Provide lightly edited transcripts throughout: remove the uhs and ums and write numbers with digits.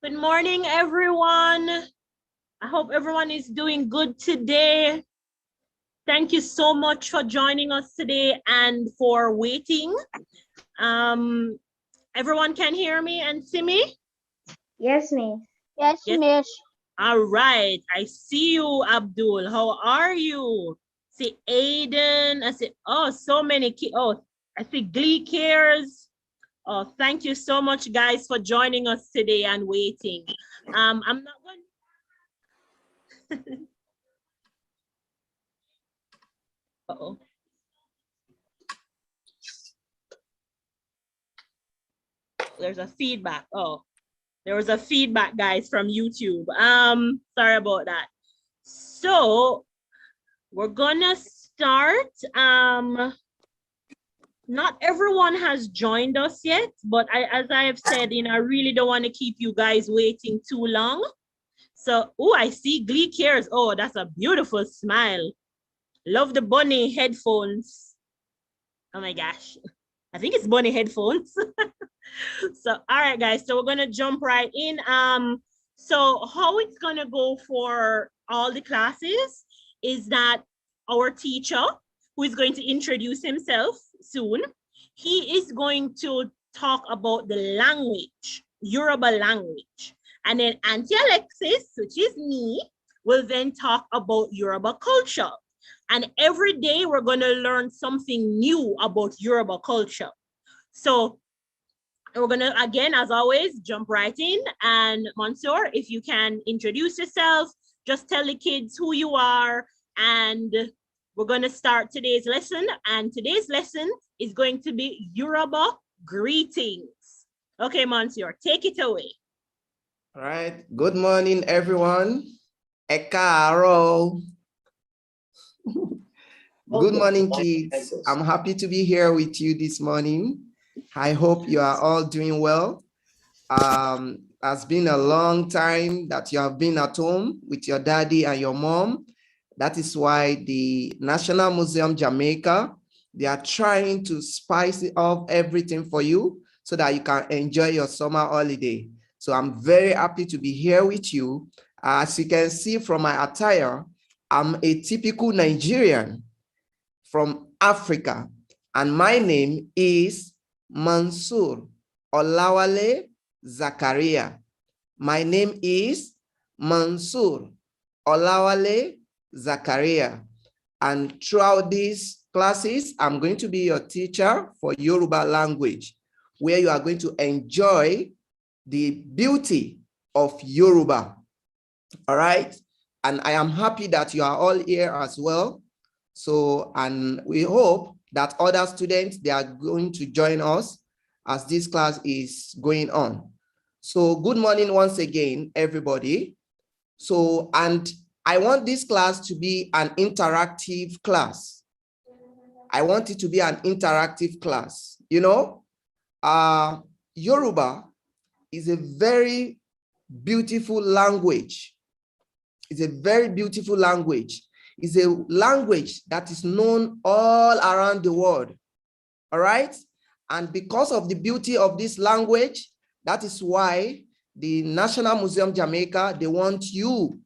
Good morning, everyone. I hope everyone is doing good today. Thank you so much for joining us today and for waiting. Everyone can hear me and see me? Yes, Miss. Yes, Yes. Miss. All right. I see you, Abdul. How are you? See Aiden. I see, oh, so many kids. Oh, I see Glee Cares. Oh, thank you so much, guys, for joining us today and waiting. I'm not going. Uh-oh. There's a feedback. Oh, there was a feedback, guys, from YouTube. Sorry about that. So we're gonna start. Not everyone has joined us yet, but as I have said, I really don't want to keep you guys waiting too long. So, oh, I see Glee Cares. Oh, that's a beautiful smile. Love the bunny headphones. Oh my gosh. I think it's bunny headphones. So, all right, guys. So we're gonna jump right in. So how it's gonna go for all the classes is that our teacher, who is going to introduce himself soon, he is going to talk about the language, Yoruba language. And then Auntie Alexis, which is me, will then talk about Yoruba culture. And every day we're going to learn something new about Yoruba culture. So we're going to, again, as always, jump right in. And Mansour, if you can introduce yourself, just tell the kids who you are. And we're going to start today's lesson. And today's lesson is going to be Yoruba Greetings. Okay, Mansour, take it away. All right. Good morning, everyone. Ẹ káàárọ̀. Good morning, kids. I'm happy to be here with you this morning. I hope you are all doing well. It's been a long time that you have been at home with your daddy and your mom. That is why the National Museum Jamaica, they are trying to spice it up everything for you so that you can enjoy your summer holiday. So I'm very happy to be here with you. As you can see from my attire, I'm a typical Nigerian from Africa, and my name is Mansour Olawale Zakaria. My name is Mansour Olawale Zakaria. And throughout these classes, I'm going to be your teacher for Yoruba language, where you are going to enjoy the beauty of Yoruba. All right. And I am happy that you are all here as well. So, and we hope that other students, they are going to join us as this class is going on. So good morning once again, everybody. So, and I want this class to be an interactive class. I want it to be an interactive class. You know, Yoruba is a very beautiful language. It's a very beautiful language. It's a language that is known all around the world. All right. And because of the beauty of this language, that is why the National Museum Jamaica, they want you,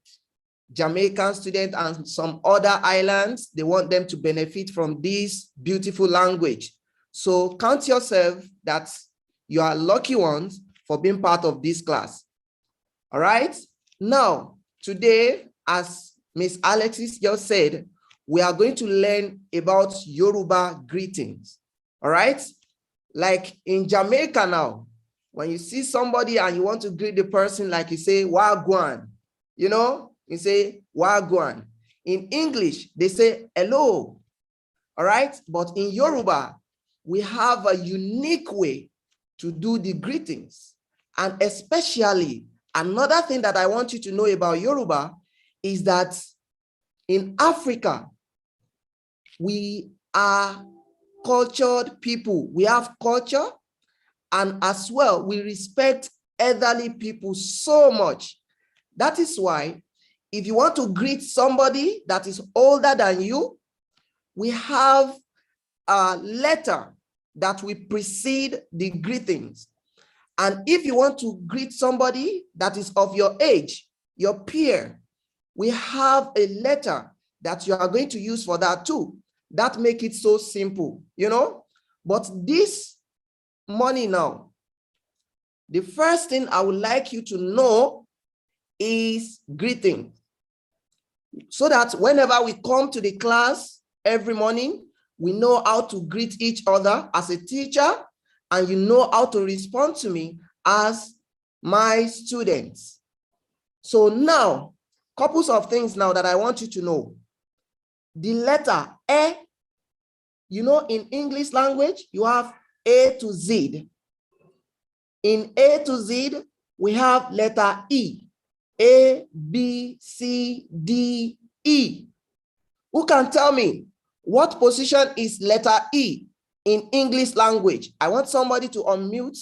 Jamaican students and some other islands, they want them to benefit from this beautiful language. So count yourself that you are lucky ones for being part of this class. All right. Now, today, as Miss Alexis just said, we are going to learn about Yoruba greetings. All right. Like in Jamaica now, when you see somebody and you want to greet the person, like you say, Wagwan, you know, you say Wagwan. In English, they say hello. All right. But in Yoruba, we have a unique way to do the greetings. And especially, another thing that I want you to know about Yoruba is that in Africa, we are cultured people. We have culture, and as well, we respect elderly people so much. That is why if you want to greet somebody that is older than you, we have a letter that will precede the greetings. And if you want to greet somebody that is of your age, your peer, we have a letter that you are going to use for that too. That make it so simple, you know. But this morning now, the first thing I would like you to know is greeting. So that whenever we come to the class every morning, we know how to greet each other as a teacher, and you know how to respond to me as my students. So now, couples of things now that I want you to know. The letter E, you know, in English language, you have A to Z. In A to Z, we have letter E. A, B, C, D, E. Who can tell me what position is letter E in English language? I want somebody to unmute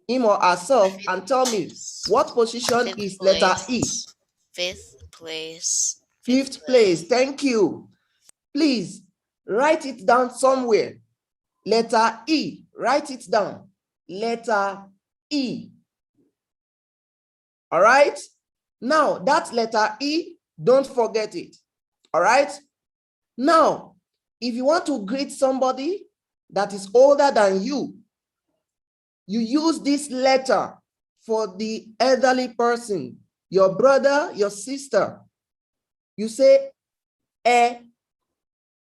him or herself and tell me what position is letter E. Fifth place. Fifth place. Thank you. Please write it down somewhere. Letter E. Write it down. Letter E. All right. Now that letter E, don't forget it. All right. Now, if you want to greet somebody that is older than you use this letter for the elderly person, your brother, your sister. You say E.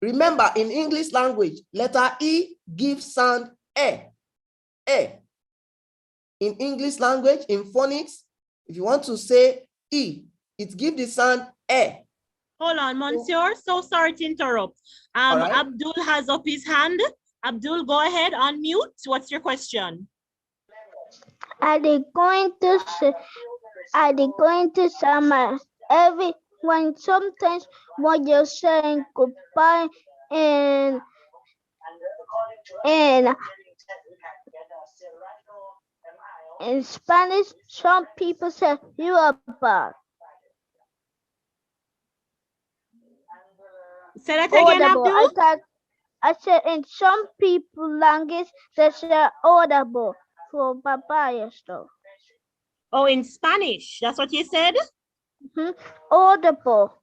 Remember, in English language, letter E gives sound E. E. In English language, in phonics, if you want to say E, it gives the sound E. Hold on, Monsieur. So sorry to interrupt. Right. Abdul has up his hand. Abdul, go ahead, unmute. What's your question? Are they going to summer everyone sometimes when you're saying goodbye and in Spanish some people say Yoruba. Say that again, Abdul. I said in some people language they say audible for papaya stuff. Oh, in Spanish. That's what you said? Audible.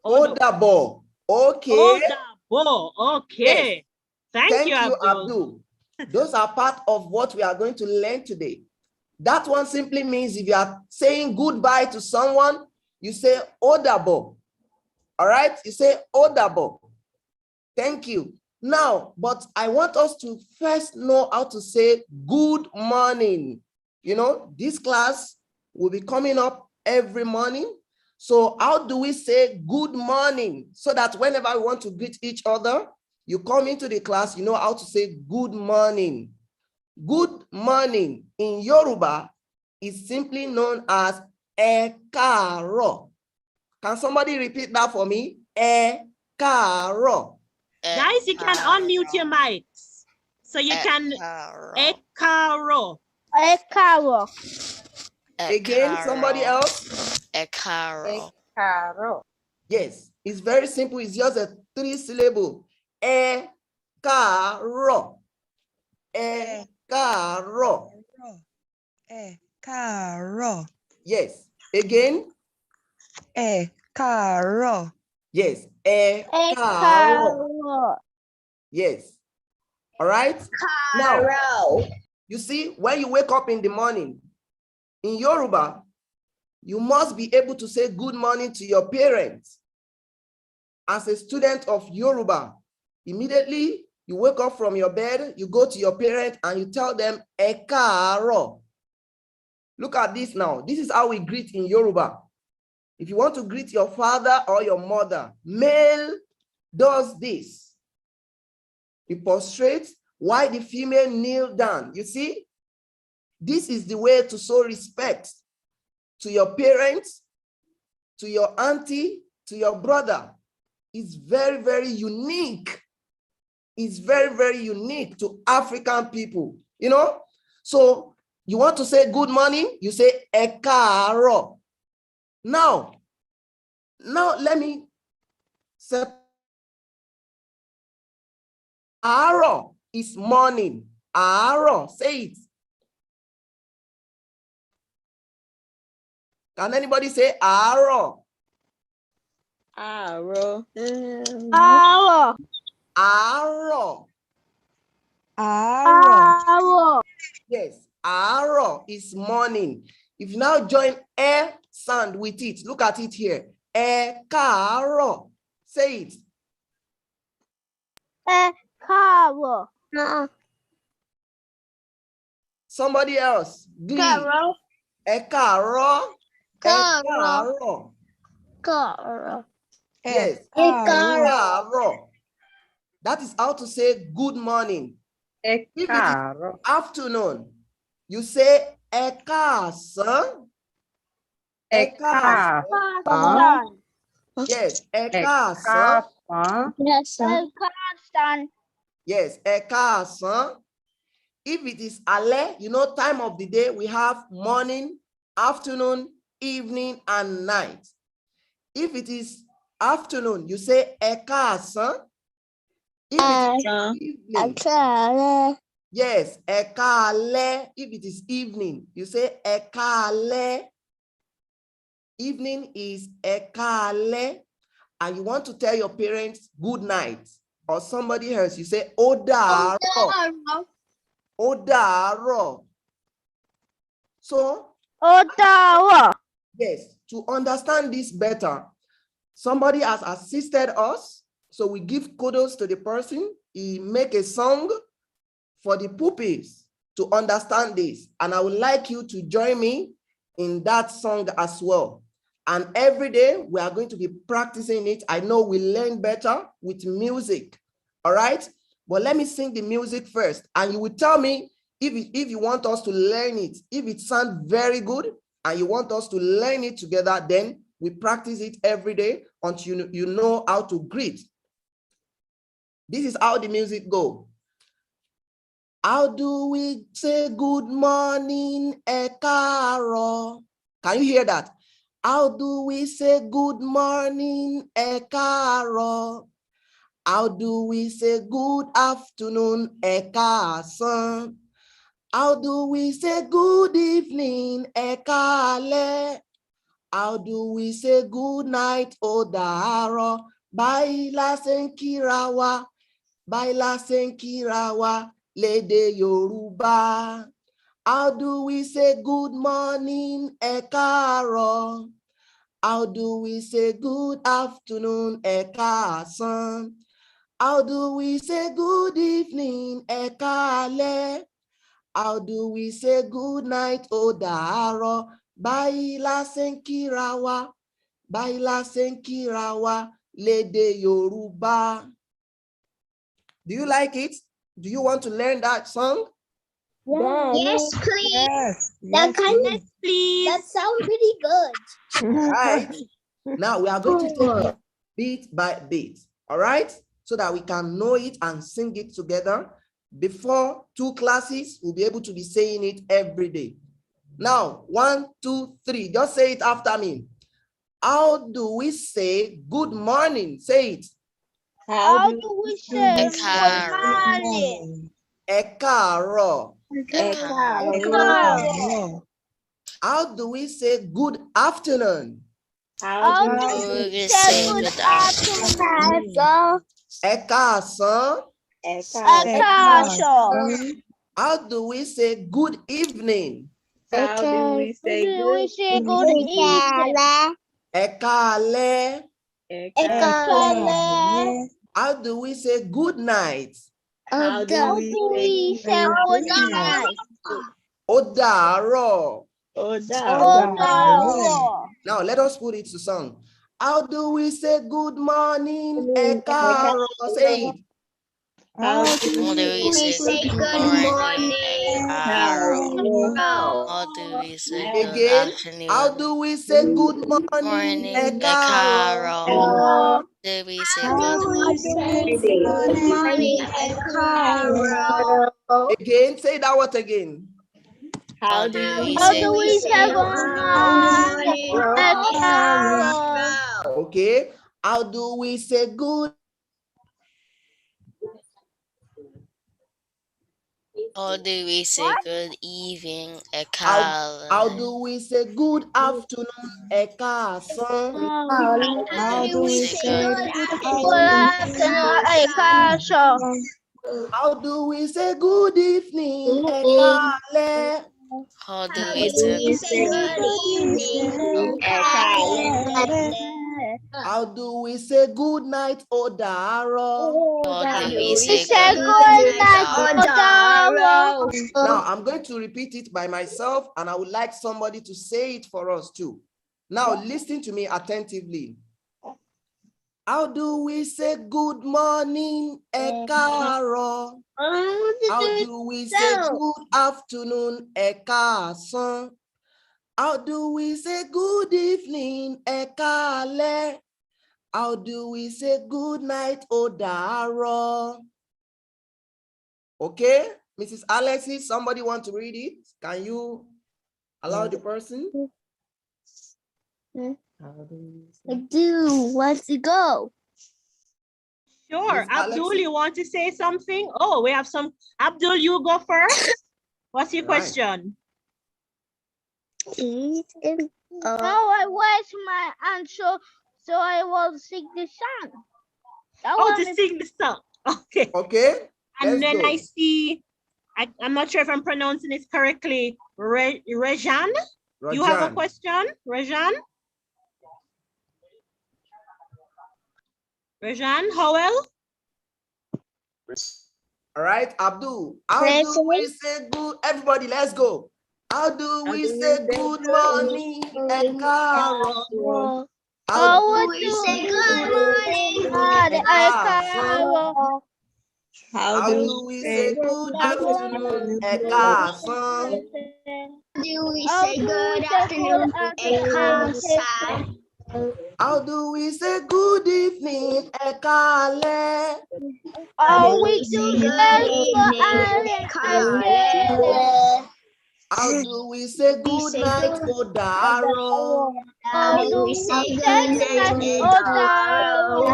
Audible. Okay. Audible. Okay. Yes. Thank you, Abdul. Those are part of what we are going to learn today. That one simply means if you are saying goodbye to someone, you say audible. All right? You say audible. Thank you. Now, but I want us to first know how to say good morning. You know, this class will be coming up every morning. So how do we say good morning so that whenever we want to greet each other, you come into the class, you know how to say good morning. Good morning in Yoruba is simply known as e káàárọ̀. Can somebody repeat that for me? E káàárọ̀. Guys, you can unmute your mics. So you can e káàárọ̀. E káàárọ̀. Again, somebody else. E káàárọ̀. Yes, it's very simple. It's just a 3-syllable. E káàárọ̀. E káàárọ̀. E káàárọ̀. Yes. Again. E káàárọ̀. Yes. E káàárọ̀. Yes. All right. Now, you see, when you wake up in the morning, in Yoruba, you must be able to say good morning to your parents. As a student of Yoruba, immediately you wake up from your bed, you go to your parents and you tell them, "Ẹ káàárọ̀." Look at this now. This is how we greet in Yoruba. If you want to greet your father or your mother, male does this. He prostrates while the female kneel down. You see, this is the way to show respect to your parents, to your auntie, to your brother. It's very, very unique. It's very, very unique to African people, you know? So you want to say good morning, you say ẹ káàárọ̀. Now let me say àárọ̀ is morning. Àárọ̀, say it. Can anybody say aro? Aro. Aro. Arrow. Yes, aro is morning. If you now join a sound with it, look at it here. Káàárọ̀. Say it. Káàárọ̀. Somebody else. Glee. Káàárọ̀. Káàárọ̀. Káàárọ̀. Káàárọ̀. Eh, Yes. Káàárọ̀. Káàárọ̀. That is how to say good morning. If it is afternoon, you say ẹ káàsán. Ẹ káàsán. Yes, ẹ káàsán. Yes, káàsán. Yes, ẹ káàsán. If it is alẹ́, you know, time of the day, we have morning, afternoon, evening, and night. If it is afternoon, you say ẹ káàsán. If it is evening, yes, ẹ káalẹ́. If it is evening, you say ẹ káalẹ́. Evening is ẹ káalẹ́. And you want to tell your parents good night, or somebody else, you say ó dàárọ̀. Ó dàárọ̀. So, Ó dàárọ̀. yes, to understand this better, somebody has assisted us. So we give kudos to the person. He make a song for the pupils to understand this. And I would like you to join me in that song as well. And every day we are going to be practicing it. I know we learn better with music. All right. But let me sing the music first. And you will tell me if you want us to learn it. If it sounds very good and you want us to learn it together, then we practice it every day until you know how to greet. This is how the music goes. How do we say good morning, ẹ káàárọ̀? Can you hear that? How do we say good morning, ẹ káàárọ̀? How do we say good afternoon, ẹ káàsán? How do we say good evening, ẹ káalẹ́? How do we say good night, ó dàárọ̀? Báyìí la ṣe ń kíra wa, báyìí la ṣe ń kíra wa lédè Yorùbá. How do we say good morning, ẹ káàárọ̀? How do we say good afternoon, ẹ káàsán? How do we say good evening, ẹ káalẹ́? How do we say good night, ó dàárọ̀? Báyìí la ṣe ń kíra wa, báyìí la ṣe ń kíra wa lédè Yorùbá. Do you like it? Do you want to learn that song? Yes, please. Yes. That kind of, Please. that sounds pretty good. Right. Now we are going to take it bit by bit. All right. So that we can know it and sing it together. Before 2 classes, we'll be able to be saying it every day. Now, 1, 2, 3. Just say it after me. How do we say good morning? Say it. How do we say Ẹ káàárọ̀. good morning? Ẹ káàárọ̀. Ẹ káàárọ̀. Káàárọ̀. How do we say good afternoon? How do do we we say say good good afternoon? Ẹ káàsán. Ẹ káàsán. How do we say good evening? How do we say good evening? Ẹ káalẹ́. Ẹ káalẹ́. How do we say good night? How do we say good night? Ó dàárọ̀. Ó dàárọ̀. Now let us put it to song. How do we say good morning? Ẹ káàárọ̀. Say it. How How do we say good morning? Ẹ káàárọ̀. How do we say good Again. How afternoon? do we say good morning? Morning. Ẹ Ẹ káàárọ̀. káàárọ̀. Do we say good good morning? Ẹ káàárọ̀. Again, say that word again. How do we How say do we say good morning? Ẹ káàárọ̀. Okay. How do we say good? How do we say good evening? How do we say good afternoon? Ekason. How do we say good Afternoon, afternoon? How do we say good evening? Ekale. How do we say Good evening. How do we say good night? Odaro. How do we We say say good good night, night? Odaro. Now I'm going to repeat it by myself, and I would like somebody to say it for us too. Now listen to me attentively. How do we say good morning, Ekaro? How do we say good afternoon, Ekason? How do we say good evening, Ekale? How do we say good night, Odaro? Okay, Mrs. Alexis, somebody want to read it? Can you allow the person? I do want to go. Sure. Miss Abdul, Alexis? you want to say something? Oh, we have some. Abdul, you go first. What's your Right. question? Now I wash my hands so I will sing the song. Oh, to sing the song. Okay. Okay. And Let's then go. I see, I'm not sure if I'm pronouncing it correctly. Rejan, you have a Rajan. question? Rejan? Rejan, Howell? All right, Abdul. How do we say good? Everybody, let's go. How do we say good morning, Ekaro? How do we say good morning, Ekason? How do we say good afternoon, Ekason? Do we say good afternoon, Ekasan? How do we say good evening, Ekale? Oh, we do good Ekasan. How do we say good night, Odaro? How do we say good night, Odaro?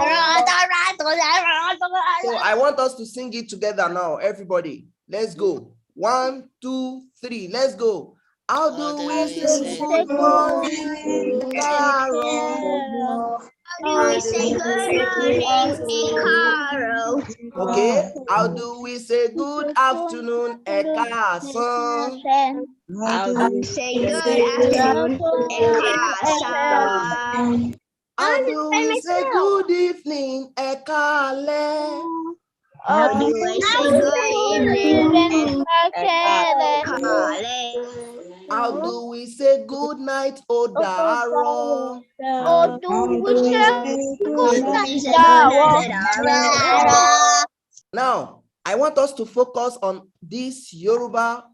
So I want us to sing it together now, everybody. Let's go. 1, 2, 3. Let's go. How do we say good morning, Odaro? How do we say good morning, Ekaro? Okay. How do we say good afternoon, Ekason? How do we Say good afternoon, Ekasa. How do we say good evening, Ekale? How do we say good evening, Ekale? How do we say good night, Odaro? How do we say good night, Now, I want us to focus on this Yoruba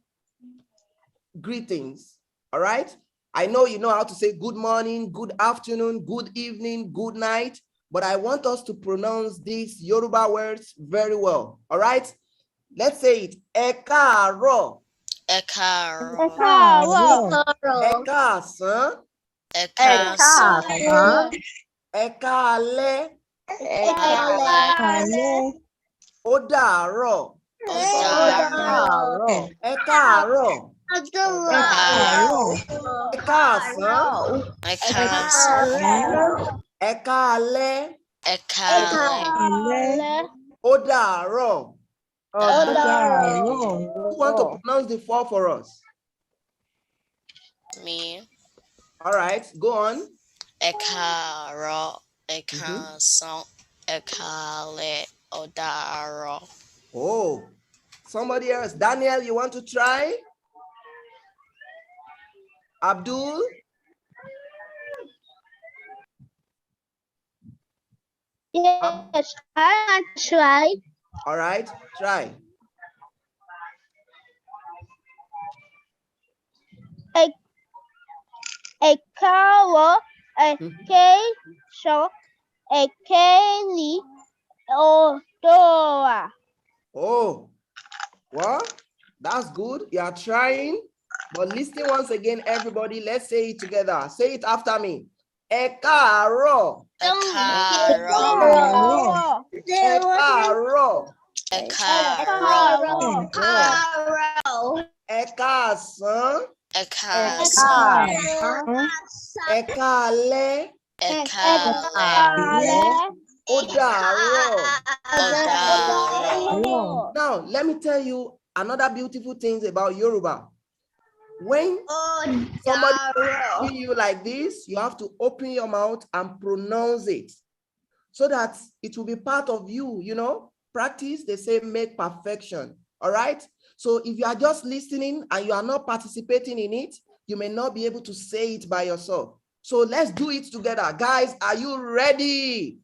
greetings, all right? I know you know how to say good morning, good afternoon, good evening, good night, but I want us to pronounce these Yoruba words very well, all right? Let's say it. Ekaro. Ekaro. Ekasan. Ekasan. Ekale. Ekale. Odaro. Odaro. Ekaro. Ekaro. Ekasan. Ekasan. Ekale. Ekale. Odaro. Odaro. Who want to pronounce the 4 for us? Me. All right, go on. Ekaro. Ekasan. Ekale. Odaro. Oh, somebody else. Daniel, you want to try? Abdul? Yes, I try. All right, try. Ekaro, Ekesho, Ekeli, Odoa. Oh, well, that's good. You are trying. But listen once again, everybody. Let's say it together. Say it after me. Ekaro. Ekaro. Ekaro. Ẹ̀kaàárọ̀. Ẹ̀káàsán. Ẹ̀kaàsán. Ẹ̀káalẹ́. Ẹ̀kaàlẹ́. Ó dàárọ̀. Ó dàárọ̀. Now, let me tell you another beautiful thing about Yoruba. When somebody see you like this, you have to open your mouth and pronounce it so that it will be part of you, you know. Practice, they say, make perfection. All right. So if you are just listening and you are not participating in it, you may not be able to say it by yourself. So let's do it together. Guys, are you ready?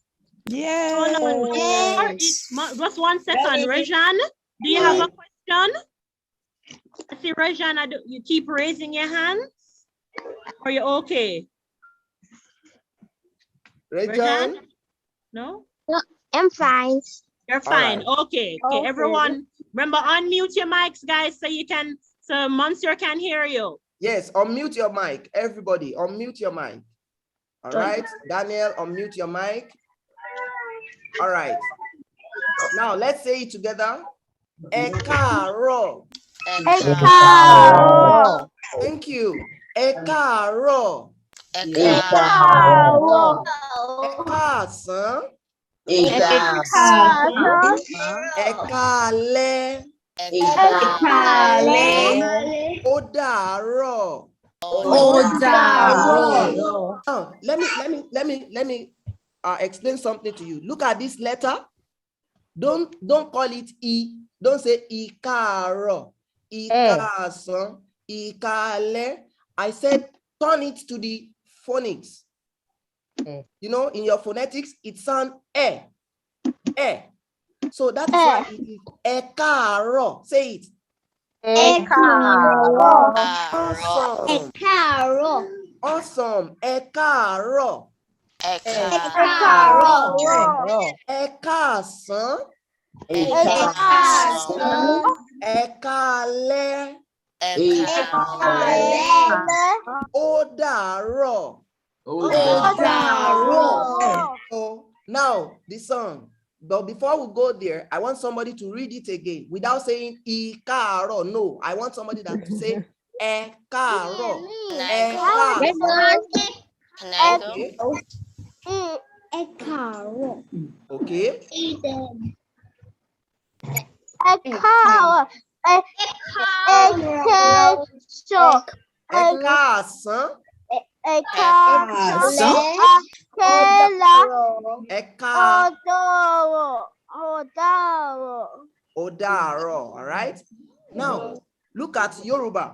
Hold on. Just 1 second. Rejan, do you have a question? I see Rejan, you keep raising your hands. Are you okay? Rejan? No? I'm fine. You're fine. Right. Okay. Okay. Everyone, remember, unmute your mics, guys, so Monsieur can hear you. Yes, unmute your mic. Everybody, unmute your mic. All right. Daniel, unmute your mic. All right. Now let's say it together. Ẹ̀kaàárọ̀. Ẹ̀kaàárọ̀. Thank you. Ẹ̀kaàárọ̀. Ẹ̀kaàárọ̀. Ẹ̀káàsán. Ẹ̀kaàsán. Ẹ̀káalẹ́. Ẹ̀kaàlẹ́. Ó dàárọ̀. Ó dàárọ̀. Now, let me explain something to you. Look at this letter. Don't call it E. Don't say ìkáàárọ̀, ìkáàsán, ìkáalẹ́. I said turn it to the phonics. You know, in your phonetics, it sounds e. So that's why it is ẹ̀kaàárọ̀. Say it. Ẹ̀kaàárọ̀. Awesome. Awesome. Ẹ̀kaàárọ̀. Ẹ̀kaàárọ̀. Ẹ̀káàsán. Ẹ̀kaàsán. Ẹ̀káalẹ́. Ẹ̀kaàlẹ́. Ó dàárọ̀. Ó dàárọ̀. So now the song. But before we go there, I want somebody to read it again without saying ìkáàárọ̀. No, I want somebody that to say ẹ̀káàárọ̀. Ẹ̀kaàárọ̀. Okay. Ẹ̀kaàárọ̀. Ẹ̀káàsán. Ẹ̀kaàsán. Ó dàárọ̀. All right. Now, look at Yoruba.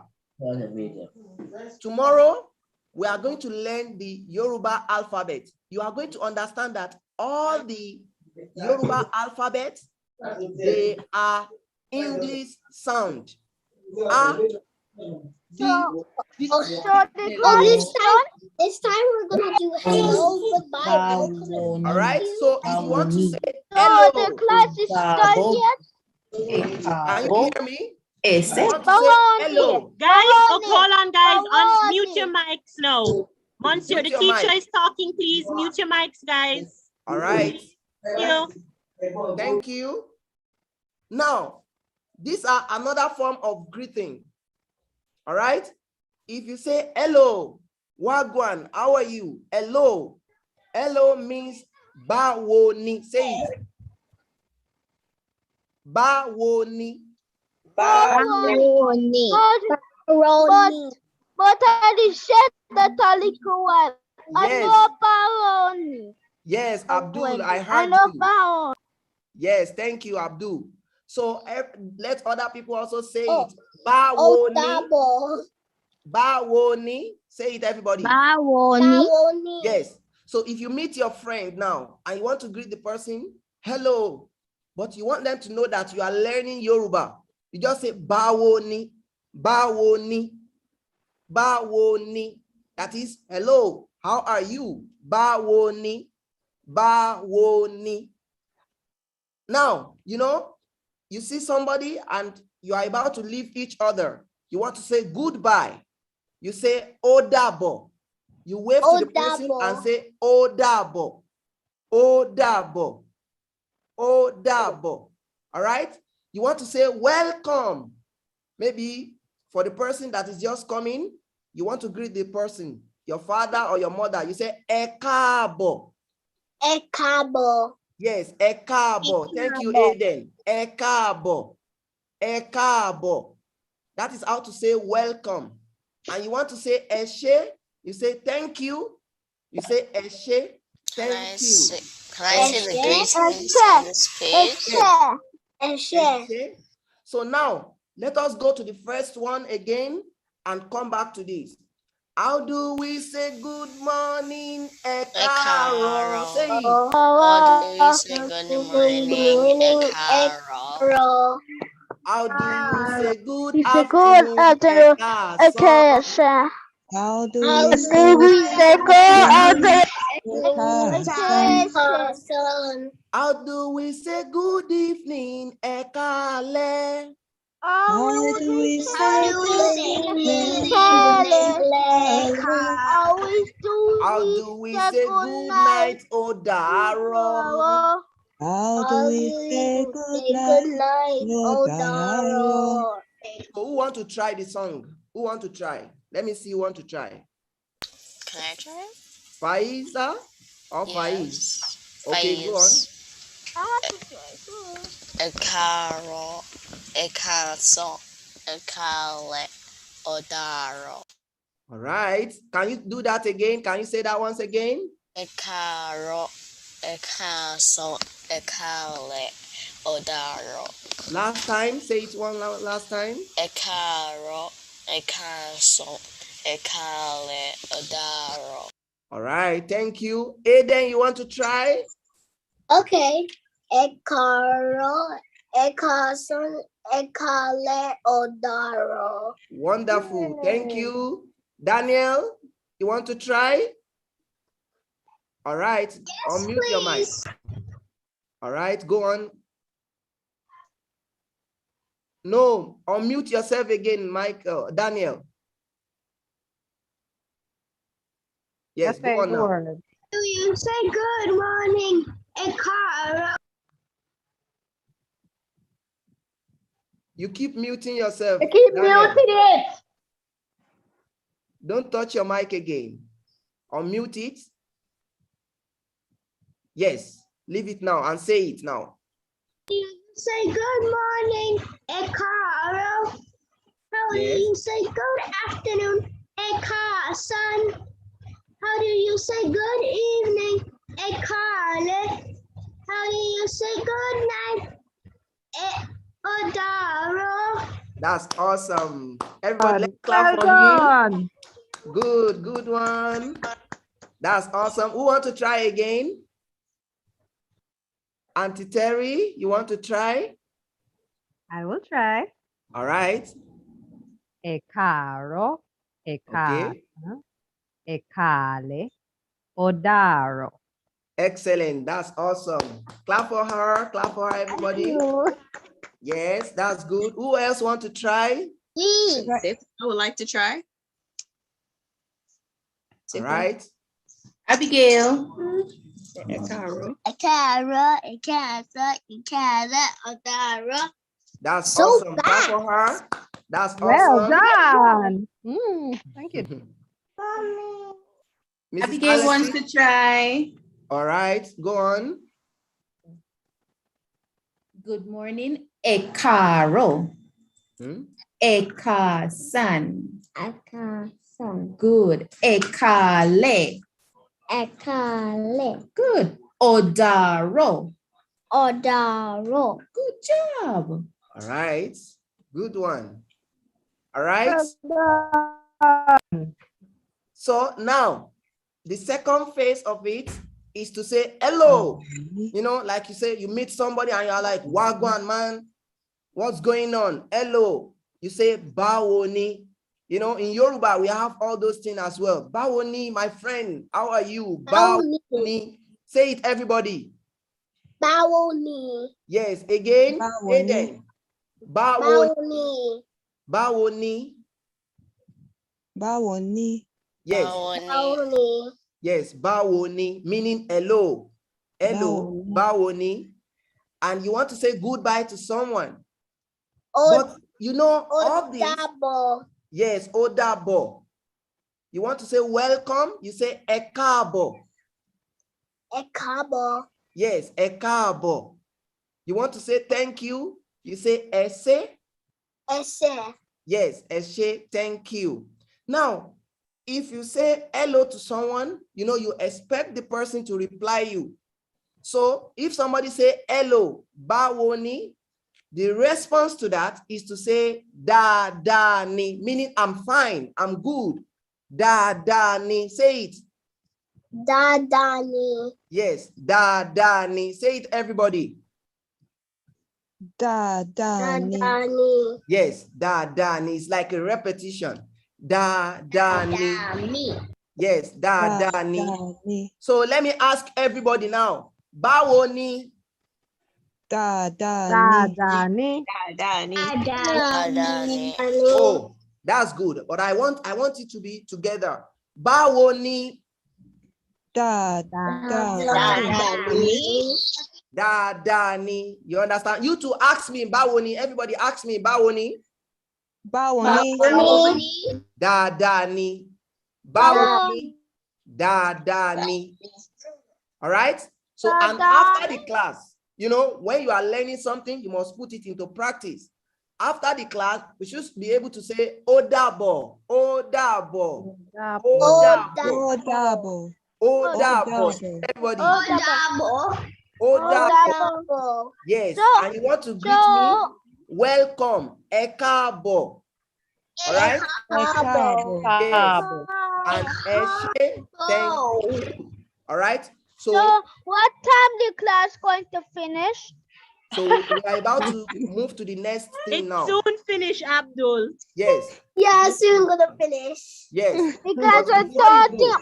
Tomorrow, we are going to learn the Yoruba alphabet. You are going to understand that all the Yoruba alphabet, they are English sound. This time we're gonna do hello, goodbye. All right. So if you want to say No, hello, the class is done yet. can you hear me? Ese. I want to say hello. Guys, hold on, guys. Unmute your mics now. Monsieur, the Mute your teacher mic. is talking. Please mute your mics, guys. All right. Thank you. Thank you. Now, these are another form of greeting. All right. If you say hello, Wagwan, how are you? Hello. Hello means báwo ni. Say it. Báwo ni. Baroni. But I did said the Talikuan. I Yes. know Baroni. Yes, Abdul, I I heard know you. Baroni. Yes, thank you, Abdul. So let other people also say it. Báwo ni. Báwo ni. Say it, everybody. Baroni. Yes. So if you meet your friend now and you want to greet the person, hello, but you want them to know that you are learning Yoruba, you just say báwo ni, báwo ni, báwo ni. That is, hello, how are you? Báwo ni, báwo ni. Now, you know, you see somebody and you are about to leave each other. You want to say goodbye. You say ó dàbọ̀. You wave to the person and say ó dàbọ̀. Ó dàbọ̀. Ó dàbọ̀. All right. You want to say welcome. Maybe for the person that is just coming, you want to greet the person, your father or your mother. You say ẹ káàbọ̀. Ẹ káàbọ̀. Yes, ẹ káàbọ̀. Thank you, Aiden. Ẹ káàbọ̀. Ẹ káàbọ̀. That is how to say welcome. And you want to say ẹ ṣé, you say thank you. You say ẹ ṣé, thank you. Can I see the greetings on this page? Ẹ ṣé. So now, let us go to the first one again and come back to this. How do we say good morning? Ẹ káàárọ̀. Say it. How do we say good morning? Ẹ káàárọ̀. How do you say good You say good afternoon? afternoon. Ẹ káàsán. Okay, How do How we do say we say good afternoon? How do we say good evening? Ẹ káalẹ́. How do we say How do we say good night? Ó dàárọ̀. How do we say good night? Oh, darling. So who want to try the song? Who want to try? Let me see who want to try. Can I try? Faiza or Faiz? Yes. Okay, go on. Ẹ káàárọ̀. Ẹ káàsán. Ẹ káalẹ́. Ó dàárọ̀. All right. Can you do that again? Can you say that once again? Ẹ káàárọ̀. Ẹ káàsán. Ẹ káalẹ́. Ó dàárọ̀. Last time, say it one last time. Ẹ káàárọ̀. Ẹ káàsán. Ẹ káalẹ́. Ó dàárọ̀. All right, thank you. Aiden, you want to try? Okay. Ẹ káàárọ̀, ẹ káàsán, ẹ káalẹ́, ó dàárọ̀. Wonderful. Thank you. Daniel, you want to try? All right. Yes, unmute your mic. All right, go on. No, unmute yourself again, Michael. Daniel. Yes, go on now. Do you say good morning? Ẹ káàárọ̀. You keep muting yourself. I keep Daniel. muting it. Don't touch your mic again. Unmute it. Yes, leave it now and say it now. You say good morning, ẹ káàárọ̀. How do Yes. you say good afternoon, ẹ káàsán? How do you say good evening, ẹ káalẹ́? How do you say good night, ó dàárọ̀? That's awesome. Everybody, let's clap for him. Good one. That's awesome. Who want to try again? Auntie Terry, you want to try? I will try. All right. Ẹ káàárọ̀, ẹ Okay. káàsán, ẹ káalẹ́, ó dàárọ̀. Excellent. That's awesome. Clap for her. Clap for her, everybody. Yes, that's good. Who else want to try? Me. I would like to try. All right. Abigail. Ẹ káàárọ̀, ẹ káàsán, ẹ káalẹ́, ó dàárọ̀. That's So awesome. Clap bad. for her. That's Well awesome. done. Thank you. Mrs. Abigail wants Alexis. to try. All right, go on. Good morning. Ẹ káàárọ̀. Ẹ káàsán. Ẹ káàsán, Good. Ẹ káalẹ́. ẹ káalẹ́, Good. Ó dàárọ̀. ó dàárọ̀. Good job. All right, good one. All right. So now, the second phase of it is to say hello. You know, like you say, you meet somebody and you're like, wagwan, man, what's going on? Hello. You say báwo ni. You know, in Yoruba, we have all those things as well. Báwo ni, my friend, how are you? Báwo ni. Say it, everybody. Báwo ni. Yes, again. Báwo ni. Aiden. Báwo ni. Báwo ni. Báwo ni. Yes. Báwo ni. Yes, báwo ni, meaning hello. Hello, báwo ni. and you want to say goodbye to someone. O But you know, all this, Odabo. yes, odabo. You want to say welcome, you say ekabo. Ekabo. Yes, ekabo. You want to say thank you, you say ese. Ese. Yes, eshe, thank you. Now, if you say hello to someone, you know, you expect the person to reply you. So if somebody say hello, bawoni, the response to that is to say da da ni, meaning I'm fine, I'm good. Da da ni, say it. Dadani. Yes, da da ni, say it everybody. Dadani. Dadani. Yes, da da ni, it's like a repetition. Da da ni. Dadani. Yes, da da ni. Dadani. So let me ask everybody now. Bawo ni. Dadani. Dadani. Adani. Oh, that's good. But I want it to be together. Bawo ni. Dadani. Da da ni. You understand? You two ask me bawo ni. Everybody ask me bawo ni. Bawani. Dadani. Da da ni. Bawo ni. Da da ni. All right? So, and after the class, you know, when you are learning something, you must put it into practice. After the class, we should be able to say odabo, odabo, odabo, Odabo. odabo. Everybody, Odabo. odabo. Odabo. Yes, and you want to greet me, welcome, ekabo. All right? Ekabo. Yes, and eshe, thank you. All right? So what time the class going to finish? So we are about to move to the next thing It's now. soon finish, Abdul. Yes. Yeah, soon gonna finish. Yes. Because But before you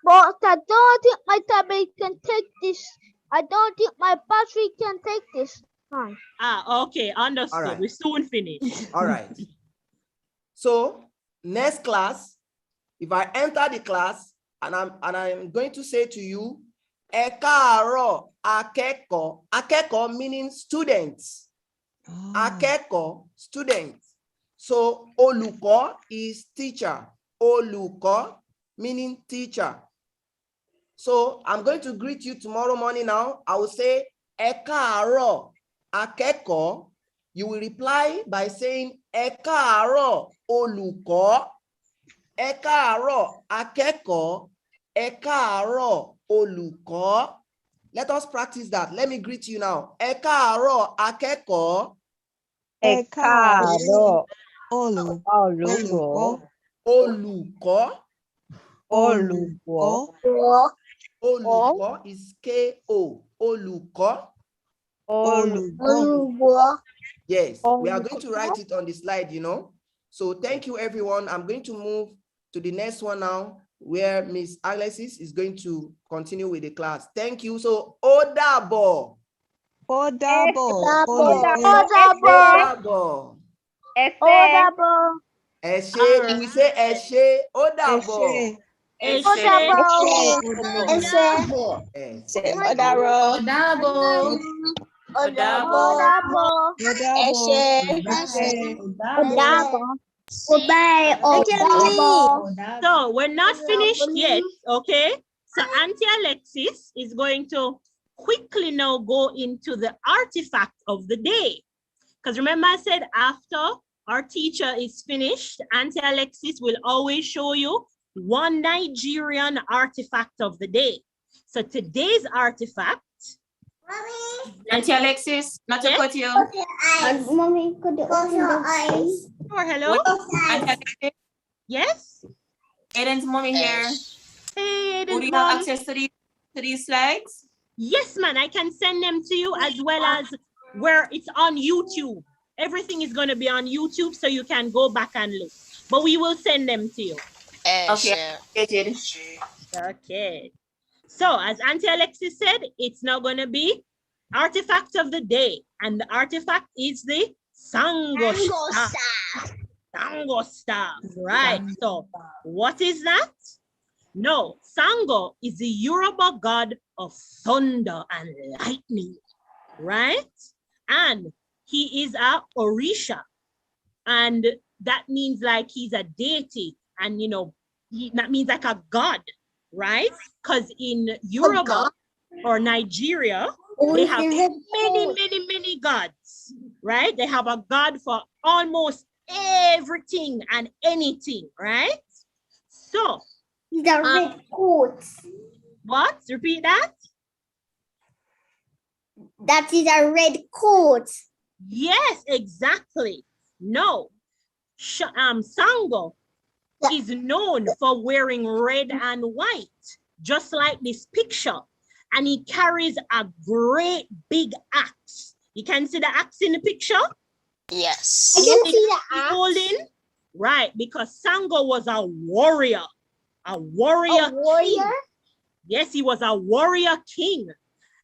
go, I don't think my tablet can take this. I don't think my battery can take this time. Ah, okay, understood. All right. We soon finish. All right. So next class, if I enter the class and I'm going to say to you, ẹ káàárọ̀ akẹ́kọ̀ọ́. Akẹ́kọ̀ọ́ meaning students. Akẹ́kọ̀ọ́, students. So olùkọ́ is teacher. Olùkọ́ meaning teacher. So I'm going to greet you tomorrow morning now. I will say ẹ káàárọ̀ akẹ́kọ̀ọ́. You will reply by saying ẹ káàárọ̀ olùkọ́. Ẹ káàárọ̀ akẹ́kọ̀ọ́. Ẹ káàárọ̀ olùkọ́. Let us practice that. Let me greet you now. Ẹ káàárọ̀ akẹ́kọ̀ọ́. Ekaro. Olùkọ́. Olùkọ́. Olùkọ́. Olùkọ́ is K-O. Olùkọ́. Olùkọ́. Yes, we are going to write it on the slide, you know. So thank you, everyone. I'm going to move to the next one now, where Miss Alexis is going to continue with the class. Thank you. So, Odabo. Odabo. Odabo. Odabo. Eshe. We say Eshe. Odabo. Odabo. Odaro. Odabo. So we're not finished yet, okay? So Auntie Alexis is going to quickly now go into the artifact of the day. Because remember I said after our teacher is finished, Auntie Alexis will always show you one Nigerian artifact of the day. So today's artifact. Auntie Alexis, not to Yes? cut you. Mommy, could you open your eyes? Oh, hello? Auntie Alexis, Yes? Aiden's mommy here. Hey, Would you have access to these slides? Yes, man, I can send them to you as well as where it's on YouTube. Everything is going to be on YouTube, so you can go back and look. But we will send them to you. Okay. Okay. So, as Auntie Alexis said, it's now going to be artifact of the day. And the artifact is the Sango staff. Sango staff. Right. So, what is that? No, Sango is the Yoruba god of thunder and lightning. right? And he is a Orisha. And that means like he's a deity. And, you know, that means like a god, right? Because in Yoruba or Nigeria, they have many gods, right? They have a god for almost everything and anything, right? So, the red coat. what? Repeat that? That is a red coat. Yes, exactly. No, Sango is known for wearing red and white, just like this picture. And he carries a great big axe. You can see the axe in the picture? Yes. I can see the axe. Holding? Right, because Sango was a warrior. A warrior. A warrior? King. Yes, he was a warrior king.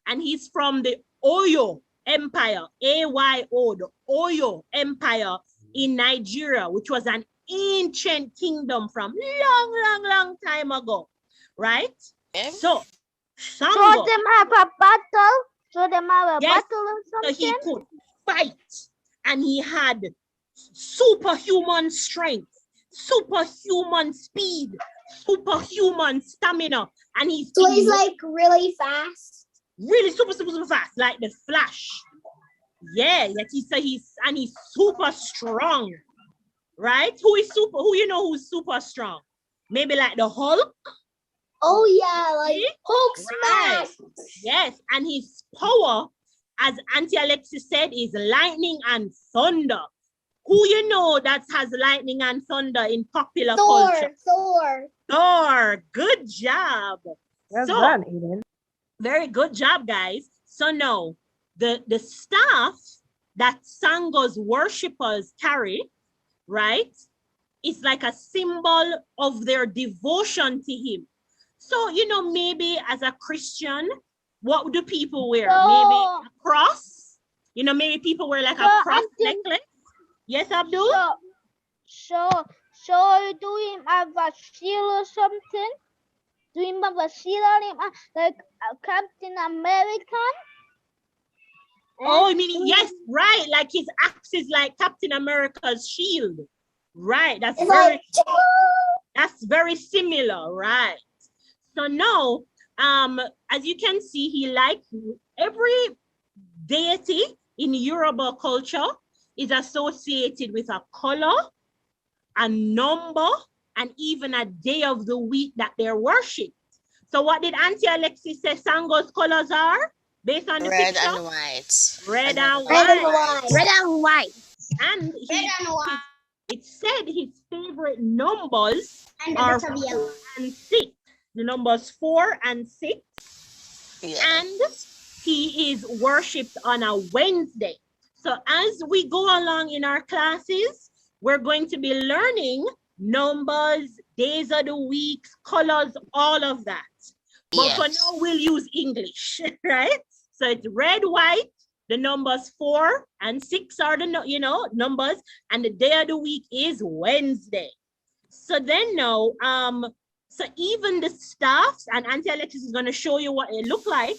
And he's from the Oyo Empire, AYO, the Oyo Empire in Nigeria, which was an ancient kingdom from long time ago, right? Okay. So, Sango, So them have a battle? So them have a yes, battle or so something? he could fight, and he had superhuman strength, superhuman speed, superhuman stamina, and he's So he's like really fast? really super fast, like the Flash. Yeah, like he's super strong, right? Who you know who's super strong? Maybe like the Hulk. Oh yeah, like See? Hulk Right. smash. Yes, and his power, as Auntie Alexis said, is lightning and thunder. Who you know that has lightning and thunder in popular culture? Thor. Good job. Well So, done, Eden. very good job, guys. So now, the staff that Sango's worshippers carry, right, is like a symbol of their devotion to him. So, you know, maybe as a Christian, what do people wear? Maybe a cross? You know, maybe people wear like a cross necklace. Yes, Abdul? So do him have a shield or something? Do him have a shield on him like Captain American? Oh, I mean, yes, right. Like his axe is like Captain America's shield. Right. That's very similar, right? So now, as you can see, he like every deity in Yoruba culture is associated with a color, a number, and even a day of the week that they're worshipped. So what did Auntie Alexis say Sango's colors are? Based on the Red picture? and white. Red and white. And it said his favorite numbers are 4 and 6. The numbers 4 and 6. Yeah. And he is worshipped on a Wednesday. So as we go along in our classes, we're going to be learning numbers, days of the week, colors, all of that. But for now, we'll use English, right? So it's red, white, the numbers 4 and 6 are the numbers, and the day of the week is Wednesday. So then now, so even the staffs, and Auntie Alexis is going to show you what it look like,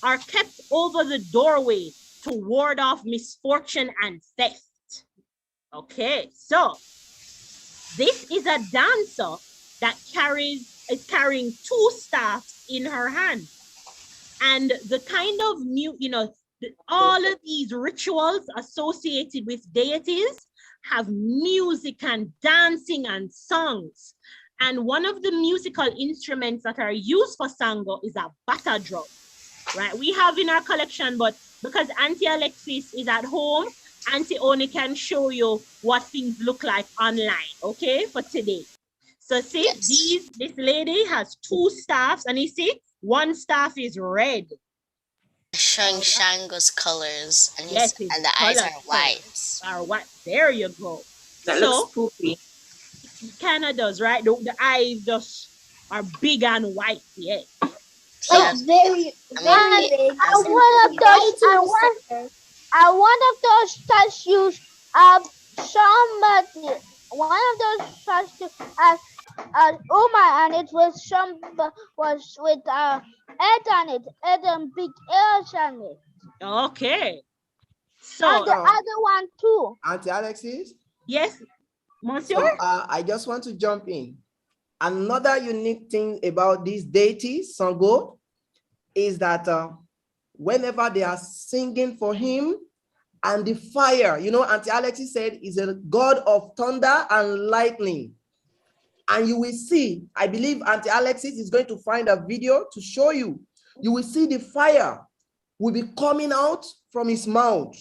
are kept over the doorway to ward off misfortune and theft. Okay, so this is a dancer that is carrying 2 staffs in her hand. And the kind of, all of these rituals associated with deities have music and dancing and songs. And one of the musical instruments that are used for Sango is a bata drum, right? We have in our collection, but because Auntie Alexis is at home, Auntie only can show you what things look like online, okay, for today. So see, this lady has 2 staffs, and you see, one staff is red. Showing Shango's colors, and, yes, and the eyes are white. Are white. There you go. That looks spooky. It kind of does, right? The eyes just are big and white, yeah. Like very big. One of those statues of somebody. One of those statues of Uma, and it was with head on it, head and big ears on it. Okay. So And the other one too. Auntie Alexis? yes, Monsieur. So I just want to jump in. Another unique thing about these deities, Sango, is that whenever they are singing for him, and the fire, you know, Auntie Alexis said, is a god of thunder and lightning. And you will see, I believe Auntie Alexis is going to find a video to show you. You will see the fire will be coming out from his mouth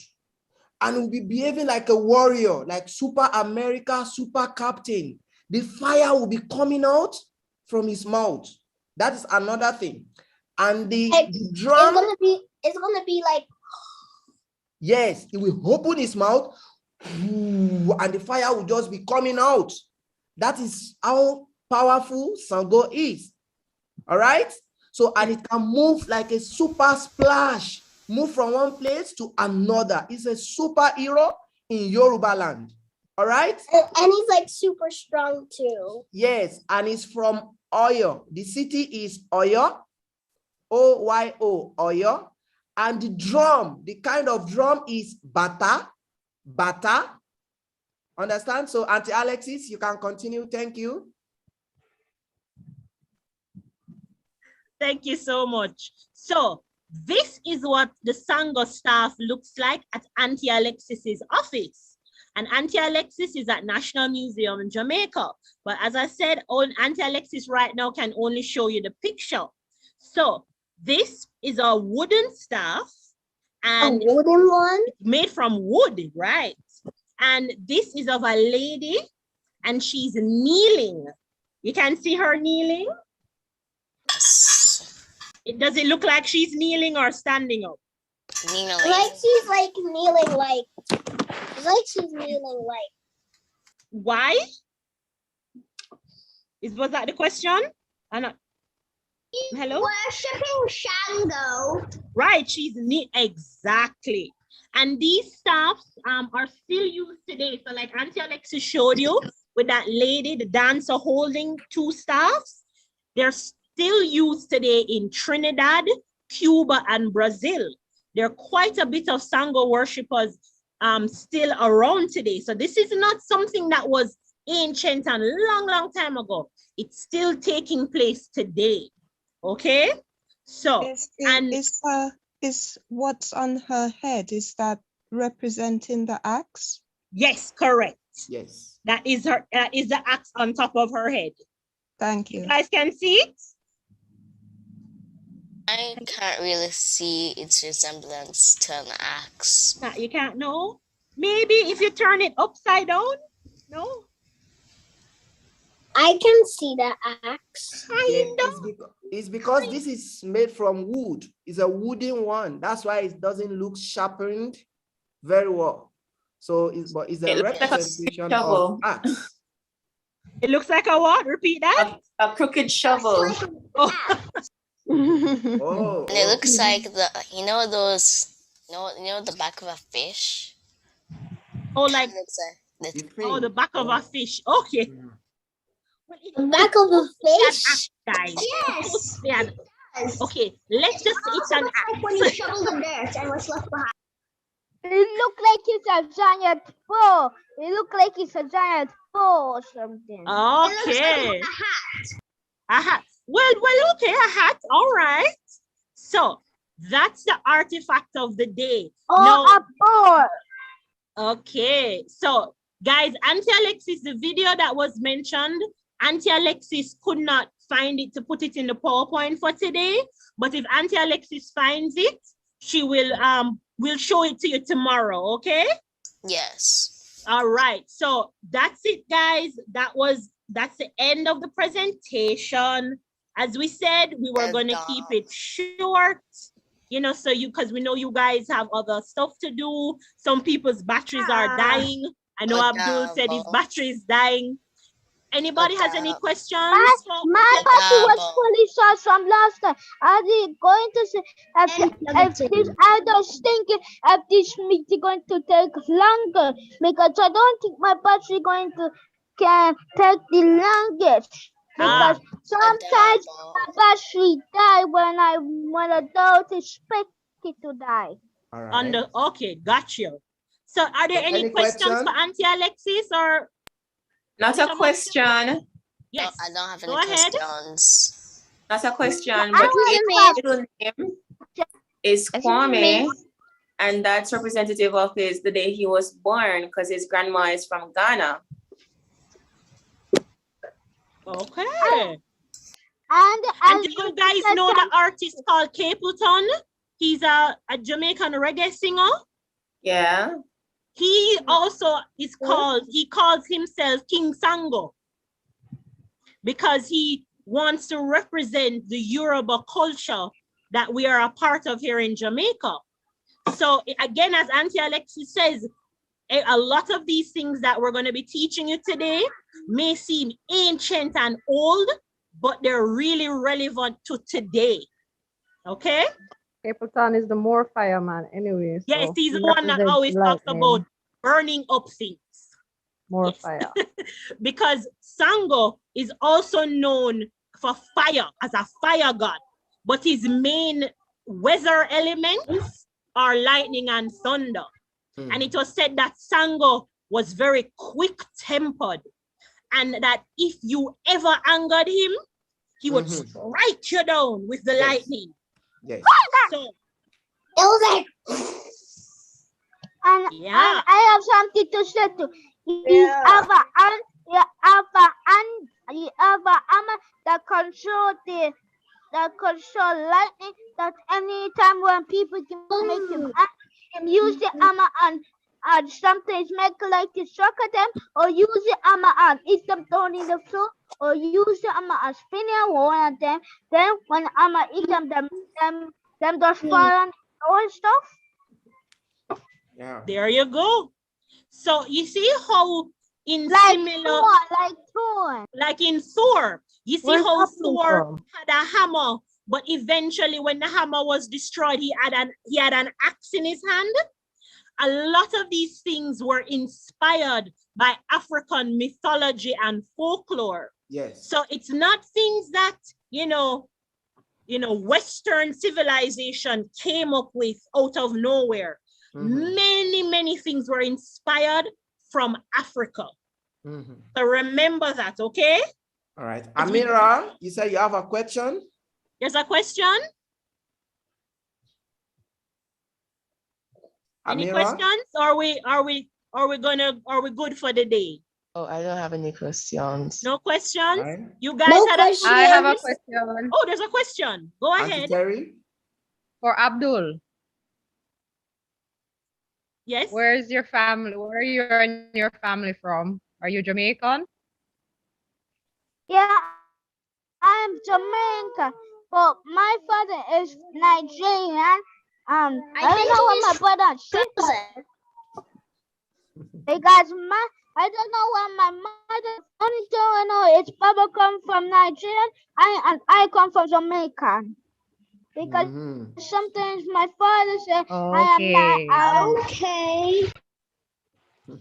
and will be behaving like a warrior, like Super America, super captain. The fire will be coming out from his mouth. That is another thing. And the drum, it's gonna be like, yes, he will open his mouth and the fire will just be coming out. That is how powerful Sango is. All right. So, and it can move like a super splash, move from one place to another. It's a superhero in Yoruba land. All right. and he's like super strong too. Yes, and it's from Oyo. The city is Oyo, O-Y-O, Oyo. And the drum, the kind of drum is bata, bata. Understand? So, Auntie Alexis, you can continue. Thank you. Thank you so much. So this is what the Sango staff looks like at Auntie Alexis's office. And Auntie Alexis is at National Museum in Jamaica. But as I said, Auntie Alexis right now can only show you the picture. So this is a wooden staff. And a wooden one? Made from wood, right? And this is of a lady and she's kneeling. You can see her kneeling. Does it look like she's kneeling or standing up? Kneeling. Like she's like kneeling, like she's kneeling, like. Why? Was that the question? Hello? Worshipping Shango. Right, she's exactly. And these staffs are still used today. So like Auntie Alexis showed you with that lady, the dancer holding two staffs, they're still used today in Trinidad, Cuba, and Brazil. There are quite a bit of Sango worshippers still around today. So this is not something that was ancient and long time ago. It's still taking place today. Okay? So, is what's on her head, is that representing the axe? Yes, correct. Yes. That is the axe on top of her head. Thank you. You guys can see it? I can't really see its resemblance to an axe. You can't know? Maybe if you turn it upside down? No? I can see the axe. It's because this is made from wood. It's a wooden one. That's why it doesn't look sharpened very well. So it's a representation of axe. It looks like a what? Repeat that. A crooked shovel. Oh. And it looks like the the back of a fish. Oh, like the back of a fish. Okay. Well, the back of a fish? Guys. Yes. Yes. Okay, let's just it's an axe. Like when you shovel the dirt and what's left behind. It looked like it's a giant ball. It looked like it's a giant ball or something. Okay. It looks like a hat. A hat. Well, okay, a hat. All right. So that's the artifact of the day. A ball. Okay. So guys, Auntie Alexis, the video that was mentioned, Auntie Alexis could not find it to put it in the PowerPoint for today. But if Auntie Alexis finds it, she will we'll show it to you tomorrow. Okay? Yes. All right. So that's it, guys. That's the end of the presentation. As we said, we were going to keep it short, so because we know you guys have other stuff to do. Some people's batteries are dying. I know Abdul said his battery is dying. Anybody has any questions? My battery was fully charged from last time. Are they going to say I was thinking if this meeting going to take longer because I don't think my battery going to can take the longest. Because sometimes my battery die when I don't expect it to die. All right. Okay, got you. So are there any questions for Auntie Alexis or? Not a question. Yes. I don't have any Go ahead. questions. Not a question, I but want his middle name is Kwame, and that's representative of the day he was born, because his grandma is from Ghana. Okay. And do you guys know the artist called Capleton? He's a Jamaican reggae singer. Yeah. He also is he calls himself King Sango because he wants to represent the Yoruba culture that we are a part of here in Jamaica. So again, as Auntie Alexis says, a lot of these things that we're going to be teaching you today may seem ancient and old, but they're really relevant to today. Okay? Capleton is the more fireman anyway. So yes, he's the one that always talks about burning up things. More fire. Because Sango is also known for fire, as a fire god, but his main weather elements are lightning and thunder. And it was said that Sango was very quick-tempered, and that if you ever angered him, he would strike you down with the lightning. Yes. So, and I have something to say too. You have that control lightning, that anytime when people can make him use the armor and sometimes make like to shock at them, or use the armor and eat them down in the floor, or use the armor and spin one at them. Then when armor eat them just fall on and stuff. Yeah. There you go. So you see how in like similar, Thor. like in Thor, you see how Thor had a hammer, but eventually when the hammer was destroyed, he had an axe in his hand. A lot of these things were inspired by African mythology and folklore. Yes. So it's not things that, Western civilization came up with out of nowhere. Many things were inspired from Africa. So remember that, okay? All right. Amira, you said you have a question? There's a question? Any questions? Are we good for the day? Oh, I don't have any questions. No questions? Right. You guys I have a question. Oh, there's a question. Go ahead. Terry? For Abdul. Yes. Where's your family? Where are you and your family from? Are you Jamaican? Yeah, I'm Jamaican, but my father is Nigerian. I don't know what my brother said. Because I don't know what my mother. Only thing I know is Papa come from Nigeria and I come from Jamaica. Because sometimes my father said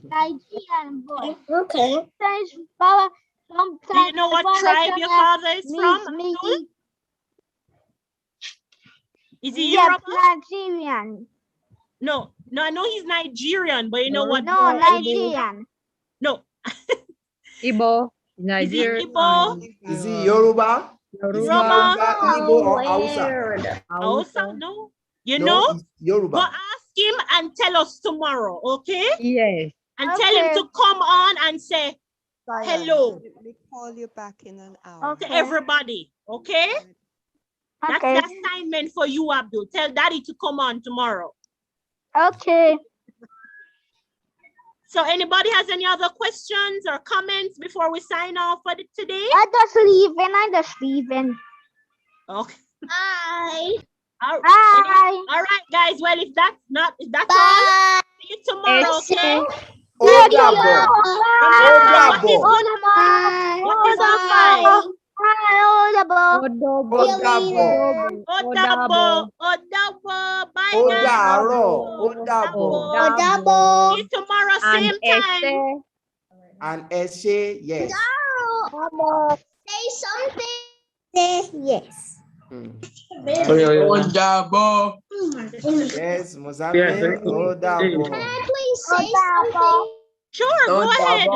Nigerian boy. Okay. Sometimes Papa. Do you know what tribe your father is from? Is he Europe? Nigerian. No, I know he's Nigerian, but you know what? No, Nigerian. No. Igbo. Nigerian. Is he Igbo? Is he Yoruba? Yoruba? Igbo or Hausa? Hausa? No. You know? Yoruba. Go ask him and tell us tomorrow, okay? Yes. And tell him to come on and say hello. We call you back in an hour. To everybody, okay? That's the assignment for you, Abdul. Tell Daddy to come on tomorrow. Okay. So anybody has any other questions or comments before we sign off for today? I just leaving. Okay. Bye. All Bye. All right, guys. Well, if that's all, see you tomorrow, okay? What is Bye, guys. See you tomorrow, same time. And Eshe, yes. Say something. Say yes. Odabo. Yes, Mozambique. Oh, double. Can I please say something? Sure, go ahead.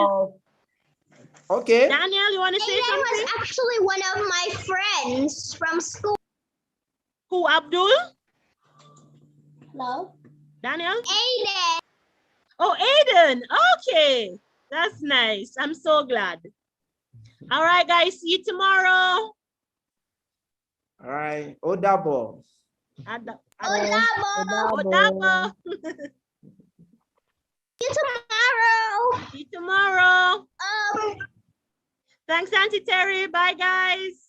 Okay. Daniel, you want to say Aiden something? was actually one of my friends from school. Who, Abdul? Hello? Daniel? Aiden. Oh, Aiden. Okay. That's nice. I'm so glad. All right, guys. See you tomorrow. All right. Oh, double. Odabo. See you tomorrow. See you tomorrow. Thanks, Auntie Terry. Bye, guys.